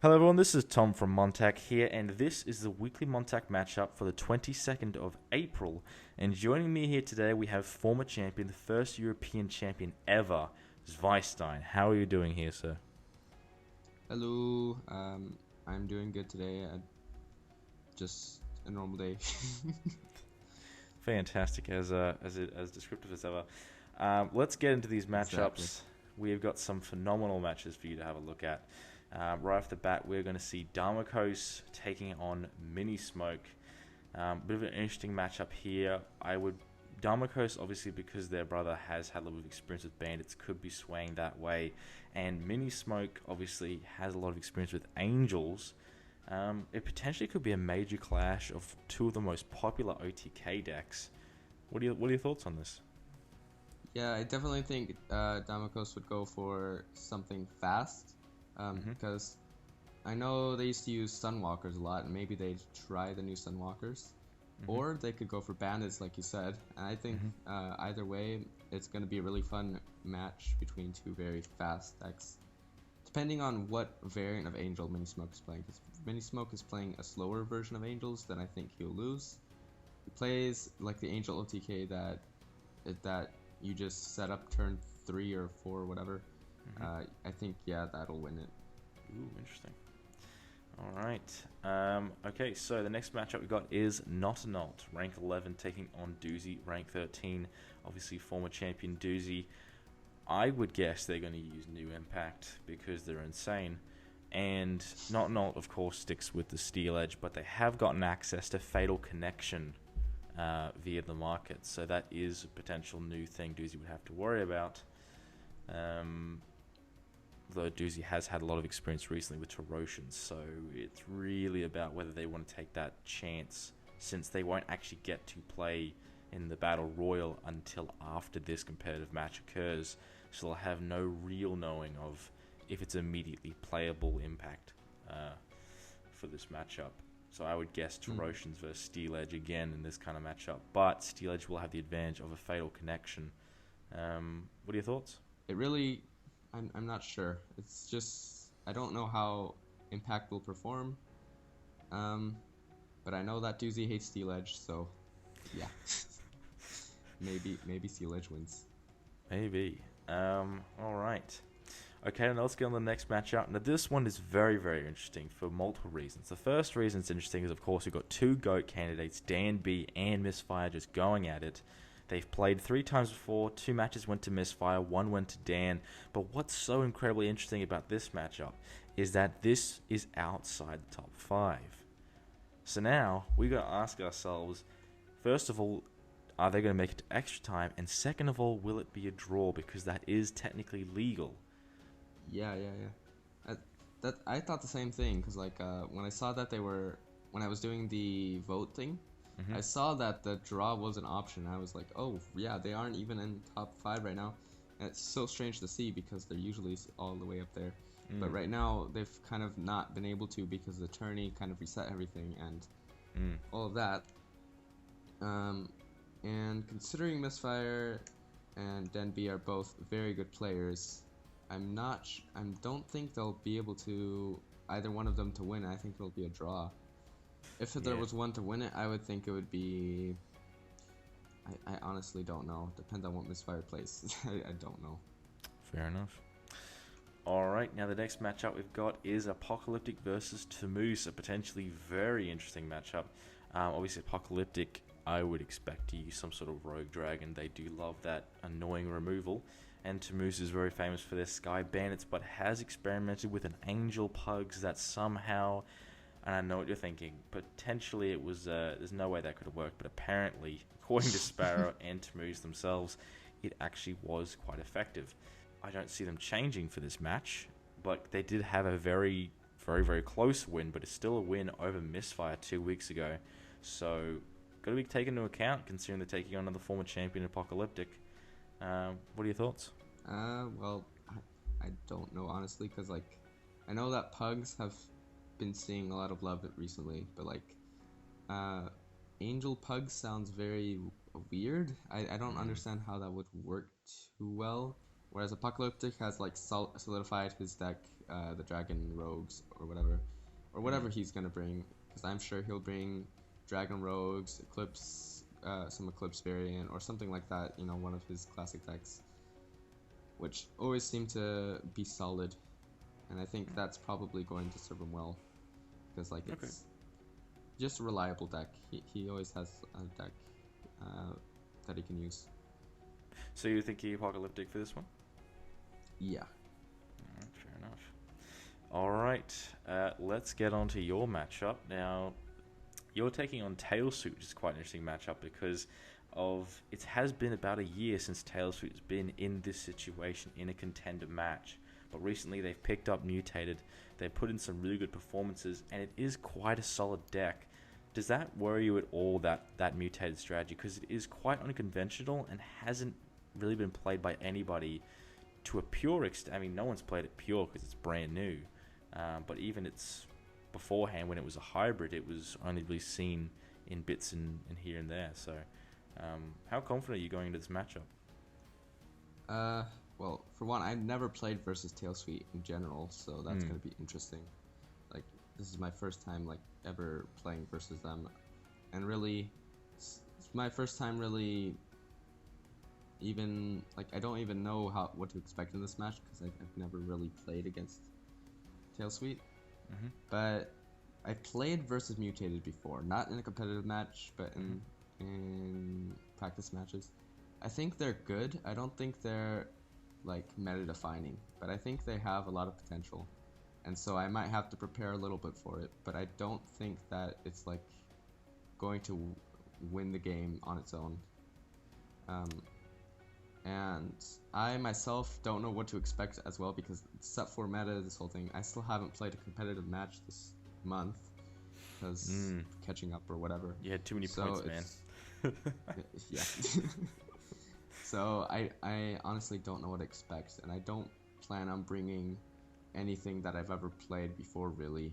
Hello everyone, this is Tom from MonTac here, and this is the weekly MonTac matchup for the 22nd of April. And joining me here today, we have former champion, the first European champion ever, ZweiStein. How are you doing here, sir? Hello, I'm doing good today. Just a normal day. Fantastic, as descriptive as ever. Let's get into these Exactly. matchups. We've got some phenomenal matches for you to have a look at. Right off the bat, we're going to see Dharma taking on Mini Smoke. Bit of an interesting matchup here. Dharma obviously because their brother has had a little bit of experience with bandits, could be swaying that way, and Mini Smoke obviously has a lot of experience with angels. It potentially could be a major clash of two of the most popular OTK decks. What are your thoughts on this? Yeah, I definitely think Damakos would go for something fast, Mm-hmm. because I know they used to use Sunwalkers a lot, and maybe they'd try the new Sunwalkers. Mm-hmm. Or they could go for bandits, like you said. And I think Mm-hmm. either way, it's going to be a really fun match between two very fast decks. Depending on what variant of Angel Mini Smoke is playing. Because Mini Smoke is playing a slower version of Angels, then I think he'll lose. He plays like the Angel OTK that you just set up turn 3 or 4 or whatever. Mm-hmm. I think, yeah, that'll win it. Ooh, interesting. All right. Okay, so the next matchup we got is Not a Not, rank 11, taking on Doozy, rank 13. Obviously, former champion Doozy. I would guess they're going to use New Impact because they're insane. And Not a Not, of course, sticks with the Steel Edge, but they have gotten access to Fatal Connection via the market. So that is a potential new thing Doozy would have to worry about. Um, though Doozy has had a lot of experience recently with Terosians, so it's really about whether they want to take that chance, since they won't actually get to play in the Battle Royal until after this competitive match occurs, so they'll have no real knowing of if it's immediately playable impact for this matchup. So I would guess Hmm. Terosians versus Steel Edge again in this kind of matchup, but Steel Edge will have the advantage of a Fatal Connection. What are your thoughts? It really, I'm not sure. It's just, I don't know how Impact will perform. Um, but I know that Doozy hates Steel Edge, so yeah. Maybe Steel Edge wins. Maybe. All right. Okay, now let's get on the next matchup. Now, this one is very, very interesting for multiple reasons. The first reason it's interesting is, of course, we've got two GOAT candidates, Dan B and MissFire, just going at it. They've played three times before. Two matches went to MissFire, one went to Dan. But what's so incredibly interesting about this matchup is that this is outside the top five. So now we got to ask ourselves, first of all, are they going to make it to extra time? And second of all, will it be a draw? Because that is technically legal. Yeah. That I thought the same thing because when I saw that when I was doing the vote thing, Mm-hmm. I saw that the draw was an option. I was like, oh yeah, they aren't even in top 5 right now, and it's so strange to see because they're usually all the way up there. But Mm. right now they've kind of not been able to because the tourney kind of reset everything and Mm. all of that. Um, and considering Misfire and Denby are both very good players, I don't think they'll be able to either one of them to win. I think it'll be a draw. If there Yeah. was one to win it, I would think it would be. I honestly don't know. Depends on what Misfire plays. I don't know. Fair enough. All right. Now the next matchup we've got is Apocalyptic versus Tommuz, a potentially very interesting matchup. Obviously, Apocalyptic, I would expect to use some sort of rogue dragon. They do love that annoying removal. And Tommuz is very famous for their Sky Bandits, but has experimented with an Angel Pugs that somehow, and I know what you're thinking, potentially it was, there's no way that could have worked, but apparently, according to Sparrow and Tommuz themselves, it actually was quite effective. I don't see them changing for this match, but they did have a very, very, very close win, but it's still a win over Misfire 2 weeks ago. So, got to be taken into account considering they're taking on another former champion, Apocalyptic. What are your thoughts? Well, I don't know honestly, cause I know that pugs have been seeing a lot of love recently, but uh, angel pugs sounds very weird. I don't understand how that would work too well. Whereas Apocalyptic has like solidified his deck, the Dragon Rogues or whatever he's gonna bring. Because I'm sure he'll bring Dragon Rogues, Eclipse, some Eclipse variant or something like that. You know, one of his classic decks, which always seem to be solid, and I think that's probably going to serve him well, because like it's just a reliable deck. He always has a deck that he can use. So you think he Apocalyptic for this one? Yeah. Alright, fair enough. Alright, let's get on to your matchup. Now, you're taking on Tailsuit, which is quite an interesting matchup because it has been about a year since Tailsuit's been in this situation in a contender match. But recently they've picked up Mutated, they've put in some really good performances, and it is quite a solid deck. Does that worry you at all, that Mutated strategy? Because it is quite unconventional and hasn't really been played by anybody to a pure extent. I mean, no one's played it pure because it's brand new. But even it's beforehand, when it was a hybrid, it was only really seen in bits and here and there. So, how confident are you going into this matchup? Well, for one, I've never played versus Tailsuit in general, so that's gonna be interesting. Like, this is my first time like ever playing versus them, and really, it's my first time really. Even like I don't even know what to expect in this match because I've never really played against Tailsuit. But I played versus Mutated before, not in a competitive match, but in practice matches. I think they're good. I don't think they're like meta defining, but I think they have a lot of potential, and so I might have to prepare a little bit for it. But I don't think that it's like going to win the game on its own. And I myself don't know what to expect as well because it's set for meta, this whole thing. I still haven't played a competitive match this month because catching up or whatever. You had too many points, man. Yeah. So I honestly don't know what to expect, and I don't plan on bringing anything that I've ever played before, really.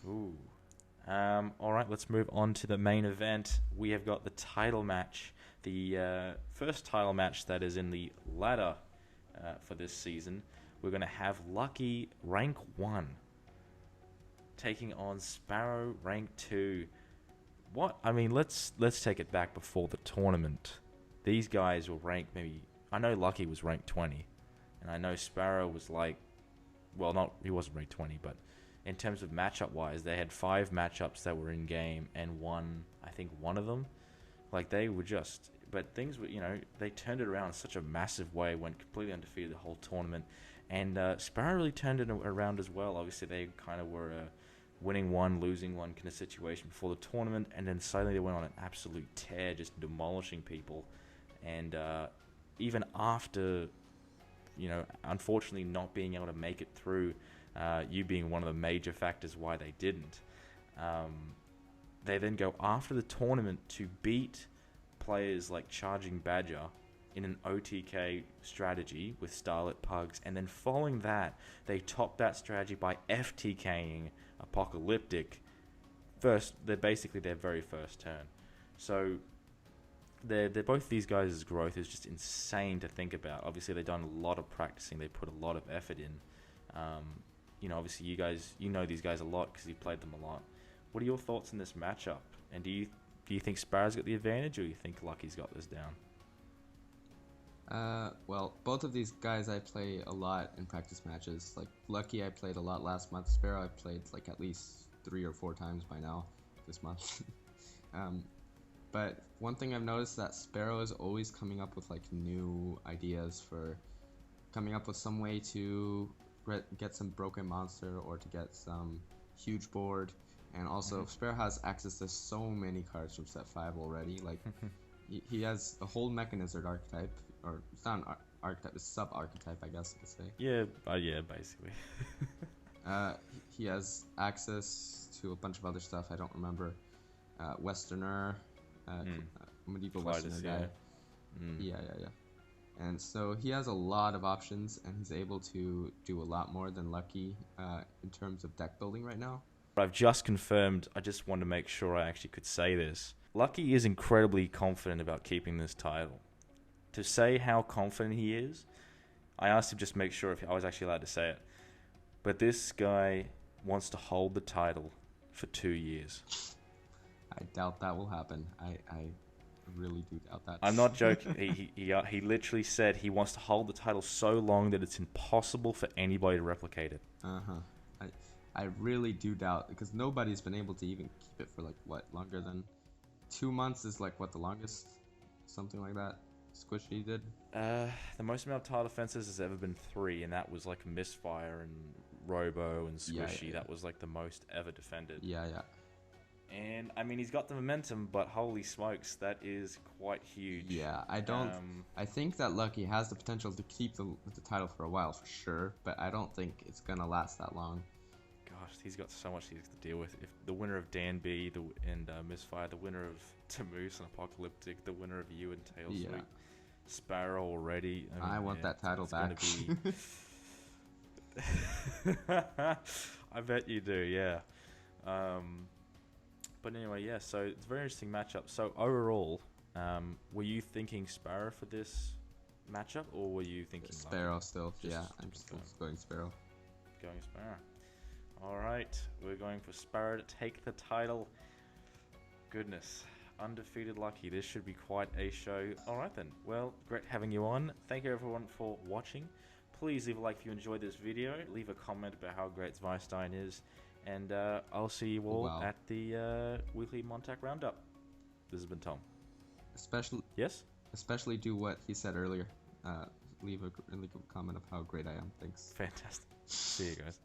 Ooh. All right, let's move on to the main event. We have got the title match. The first title match that is in the ladder for this season. We're going to have Lucky rank 1 taking on Sparrow rank 2. What? I mean, let's take it back before the tournament. These guys were ranked maybe... I know Lucky was ranked 20. And I know Sparrow was like... Well, he wasn't ranked 20, but in terms of matchup-wise, they had 5 matchups that were in-game and I think one of them. Like, they were just... But things were, they turned it around in such a massive way, went completely undefeated the whole tournament. And Sparrow really turned it around as well. Obviously, they kind of were a winning one, losing one kind of situation before the tournament. And then suddenly they went on an absolute tear, just demolishing people. And even after, unfortunately not being able to make it through, you being one of the major factors why they didn't, they then go after the tournament to beat players like Charging Badger in an OTK strategy with Starlit Pugs, and then following that, they top that strategy by FTKing Apocalyptic they're basically their very first turn. So they're both these guys' growth is just insane to think about. Obviously, they've done a lot of practicing, they put a lot of effort in. Obviously you guys, these guys a lot because you played them a lot. What are your thoughts on this matchup? And do you think Sparrow's got the advantage, or do you think Lucky's got this down? Well, both of these guys I play a lot in practice matches. Like, Lucky I played a lot last month. Sparrow I played like at least 3 or 4 times by now this month. But one thing I've noticed that Sparrow is always coming up with like new ideas for coming up with some way to get some broken monster or to get some huge board. And also, Sparrow has access to so many cards from set 5 already. Like, he has a whole Mechanizard archetype, or it's not an archetype, it's sub-archetype, I guess you could say. Yeah, basically. He has access to a bunch of other stuff, I don't remember. Westerner, medieval Westerner guy. Yeah. And so he has a lot of options, and he's able to do a lot more than Lucky in terms of deck building right now. I've just confirmed, I just wanted to make sure I actually could say this. Lucky is incredibly confident about keeping this title. To say how confident he is, I asked him just to make sure if I was actually allowed to say it. But this guy wants to hold the title for 2 years. I doubt that will happen. I really do doubt that. I'm not joking. He literally said he wants to hold the title so long that it's impossible for anybody to replicate it. I really do doubt, because nobody's been able to even keep it for like what, longer than 2 months is like what the longest, something like that. Squishy did. The most amount of title defenses has ever been 3, and that was like Misfire and Robo and Squishy. Yeah. That was like the most ever defended. Yeah. And I mean, he's got the momentum, but holy smokes, that is quite huge. Yeah, I think that Lucky has the potential to keep the title for a while for sure, but I don't think it's gonna last that long. Gosh, he's got so much he has to deal with. If the winner of Dan B and Misfire, the winner of Tommuz and Apocalyptic, the winner of you and Tailsweep, Sparrow already. I want that title back. I bet you do, yeah. But anyway, yeah, so it's a very interesting matchup. So overall, were you thinking Sparrow for this matchup, or were you thinking Sparrow Lucky? still? I'm still going Sparrow. Going Sparrow. All right, we're going for Sparrow to take the title. Goodness, undefeated Lucky. This should be quite a show. All right then. Well, great having you on. Thank you everyone for watching. Please leave a like if you enjoyed this video. Leave a comment about how great ZweiStein is. And I'll see you all at the Weekly MonTac Roundup. This has been Tom. Especially do what he said earlier. Leave a comment of how great I am. Thanks. Fantastic. See you guys.